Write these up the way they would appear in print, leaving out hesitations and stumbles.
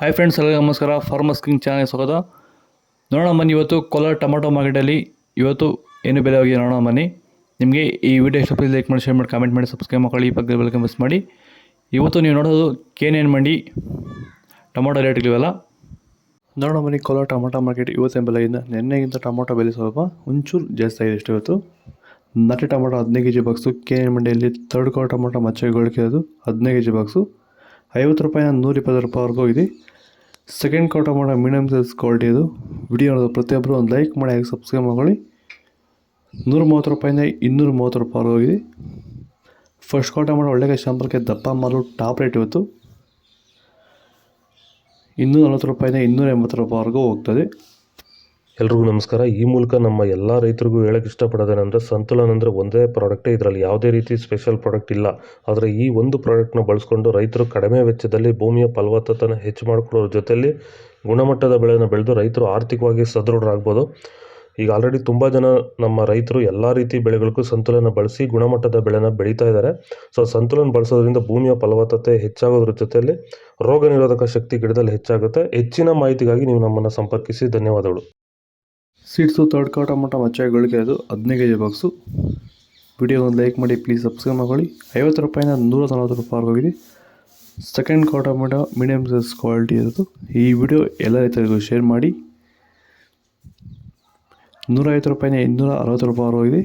Hi friends, ಎಲ್ಲರಿಗೂ ನಮಸ್ಕಾರ. Farmers king channel ಸ್ವಾಗತ. ನೋಡೋಣ ಬನ್ನಿ, ಇವತ್ತು ಕೋಲಾರ ಟೊಮಾಟೊ ಮಾರ್ಕೆಟಲ್ಲಿ ಇವತ್ತು ಏನು ಬೆಲೆ ಹೋಗಿದೆ ನೋಡೋಣ ಬನ್ನಿ. ನಿಮಗೆ ಈ ವಿಡಿಯೋ ಇಷ್ಟ ಲೈಕ್ ಮಾಡಿ, ಶೇರ್ ಮಾಡಿ, ಕಾಮೆಂಟ್ ಮಾಡಿ, ಸಬ್ಸ್ಕ್ರೈಬ್ ಮಾಡಿ, ಪಕ್ಕದ ಬೆಲ್ ಮಿಸ್ ಮಾಡಿ. ಇವತ್ತು ನೀವು ನೋಡೋದು KNN ಮಂಡಿ ಟೊಮಾಟೊ ರೇಟ್ಗಳಿವೆಲ್ಲ ನೋಡೋಣ ಬನ್ನಿ. ಕೋಲಾರ ಟೊಮಾಟೊ ಮಾರ್ಕೆಟ್ ಇವತ್ತಿನ ಬೆಲೆಯಿಂದ ನಿನ್ನೆಗಿಂತ ಟೊಮಾಟೊ ಬೆಲೆ ಸ್ವಲ್ಪ ಒಂಚೂರು ಜಾಸ್ತಿ ಆಗಿದೆ ಇಷ್ಟು. ಇವತ್ತು ನಾಟಿ ಟೊಮಾಟೊ 15 kg ಬಾಕ್ಸು KNN ಮಂಡಿಯಲ್ಲಿ ಥರ್ಡ್ ಕ್ವಾರ್ ಟೊಮಾಟೊ ಮಚ್ಚೆಗಳಿಗೆ ಅದು 15 kg ಬಾಕ್ಸು 50 ರೂಪಾಯಿನ 120 ರೂಪಾಯಿವರೆಗೂ ಇದೆ. ಸೆಕೆಂಡ್ ಕ್ವಾರ್ ಟೊಮಾಟೊ ಮೀಡಿಯಮ್ ಸೈಜ್ ಕ್ವಾಲಿಟಿ ಅದು. ವಿಡಿಯೋ ನೋಡೋದು ಪ್ರತಿಯೊಬ್ಬರು ಒಂದು ಲೈಕ್ ಮಾಡಿ, ಹಾಗೆ ಸಬ್ಸ್ಕ್ರೈಬ್ ಮಾಡಿ. 130 ರೂಪಾಯಿಂದ 230 ರೂಪಾಯಿವರೆಗೂ ಇದೆ. ಫಸ್ಟ್ ಕ್ವಾರ್ ಟೊಮಾಟೊ ಒಳ್ಳೆಯ ಶಾಂಪಲ್ಗೆ ದಪ್ಪ ಮಾಲು ಟಾಪ್ ರೇಟ್ ಇವತ್ತು 240 ರೂಪಾಯಿಂದ 280 ರೂಪಾಯಿವರೆಗೂ ಹೋಗ್ತದೆ. ಎಲ್ರಿಗೂ ನಮಸ್ಕಾರ. ಈ ಮೂಲಕ ನಮ್ಮ ಎಲ್ಲ ರೈತರಿಗೂ ಹೇಳಕ್ಕೆ ಇಷ್ಟಪಡೋದೇನೆಂದರೆ, ಸಂತುಲನ್ ಅಂದರೆ ಒಂದೇ ಪ್ರಾಡಕ್ಟೇ, ಇದರಲ್ಲಿ ಯಾವುದೇ ರೀತಿ ಸ್ಪೆಷಲ್ ಪ್ರಾಡಕ್ಟ್ ಇಲ್ಲ. ಆದರೆ ಈ ಒಂದು ಪ್ರಾಡಕ್ಟ್ನ ಬಳಸ್ಕೊಂಡು ರೈತರು ಕಡಿಮೆ ವೆಚ್ಚದಲ್ಲಿ ಭೂಮಿಯ ಫಲವತ್ತತೆನ ಹೆಚ್ಚು ಮಾಡ್ಕೊಳ್ಳೋದ್ರ ಜೊತೆಯಲ್ಲಿ ಗುಣಮಟ್ಟದ ಬೆಳೆನ ಬೆಳೆದು ರೈತರು ಆರ್ಥಿಕವಾಗಿ ಸದೃಢರಾಗ್ಬೋದು. ಈಗ ಆಲ್ರೆಡಿ ತುಂಬ ಜನ ನಮ್ಮ ರೈತರು ಎಲ್ಲ ರೀತಿ ಬೆಳೆಗಳಿಗೂ ಸಂತುಲನ ಬಳಸಿ ಗುಣಮಟ್ಟದ ಬೆಳೆನ ಬೆಳೀತಾ ಇದ್ದಾರೆ. ಸೊ ಸಂತುಲನ ಬಳಸೋದ್ರಿಂದ ಭೂಮಿಯ ಫಲವತ್ತತೆ ಹೆಚ್ಚಾಗೋದ್ರ ಜೊತೆಯಲ್ಲಿ ರೋಗ ನಿರೋಧಕ ಶಕ್ತಿ ಗಿಡದಲ್ಲಿ ಹೆಚ್ಚಾಗುತ್ತೆ. ಹೆಚ್ಚಿನ ಮಾಹಿತಿಗಾಗಿ ನೀವು ನಮ್ಮನ್ನು ಸಂಪರ್ಕಿಸಿ. ಧನ್ಯವಾದಗಳು. ಸೀಡ್ಸು ಥರ್ಡ್ ಕ್ವಾರ್ ಟೊಮಾಟೊ ಮಚ್ಚೆಗಳಿಗೆ ಅದು 15 kg ಬಾಕ್ಸು. ವಿಡಿಯೋ ಒಂದು ಲೈಕ್ ಮಾಡಿ, ಪ್ಲೀಸ್ ಸಬ್ಸ್ಕ್ರೈಬ್ ಮಾಡಿ. 50 ರೂಪಾಯಿಂದ 140 ರೂಪಾಯಿವರೆಗೂ ಹೋಗಿದೆ. ಸೆಕೆಂಡ್ ಕ್ವಾರ್ ಟೊಮಾಟೊ ಮೀಡಿಯಮ್ ಸೈಜ್ ಕ್ವಾಲಿಟಿ ಇರೋದು. ಈ ವಿಡಿಯೋ ಎಲ್ಲ ರೈತರಿಗೂ ಶೇರ್ ಮಾಡಿ. 150 ರೂಪಾಯಿಂದ 260 ರೂಪಾಯಿವರೆಗೂ ಇದೆ.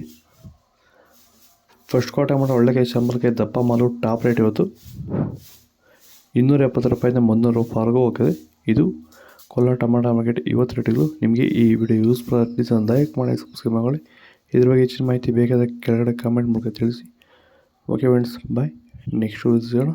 ಫಸ್ಟ್ ಕ್ವಾರ್ ಟೊಮಾಟೊ ಒಳ್ಳೆಯ ಶಾಂಪಲ್ಗೆ ದಪ್ಪ ಮಾಲು ಟಾಪ್ ರೇಟ್ ಇವತ್ತು 270 ರೂಪಾಯಿಂದ 300 ರೂಪಾಯಿವರೆಗೂ ಹೋಗ್ತದೆ. ಇದು ಕೋಲಾರ ಟೊಮಾಟೊ ಮಾರ್ಕೆಟ್ ಇವತ್ತು ರೇಟ್ಗಳು. ನಿಮಗೆ ಈ ವಿಡಿಯೋ ಯೂಸ್ಫುಲ್ ಆಗಿ ಪ್ಲೀಸ್ ಒಂದು ಲೈಕ್ ಮಾಡಿ, ಸಬ್ಸ್ಕ್ರೈಬ್ ಮಾಡಿ. ಇದ್ರ ಬಗ್ಗೆ ಹೆಚ್ಚಿನ ಮಾಹಿತಿ ಬೇಕಾದ ಕೆಳಗಡೆ ಕಾಮೆಂಟ್ ಮೂಲಕ ತಿಳಿಸಿ. ಓಕೆ ಫ್ರೆಂಡ್ಸ್, ಬಾಯ್. ನೆಕ್ಸ್ಟ್ ವಿಡಿಯೋ ಸಿಗೋಣ.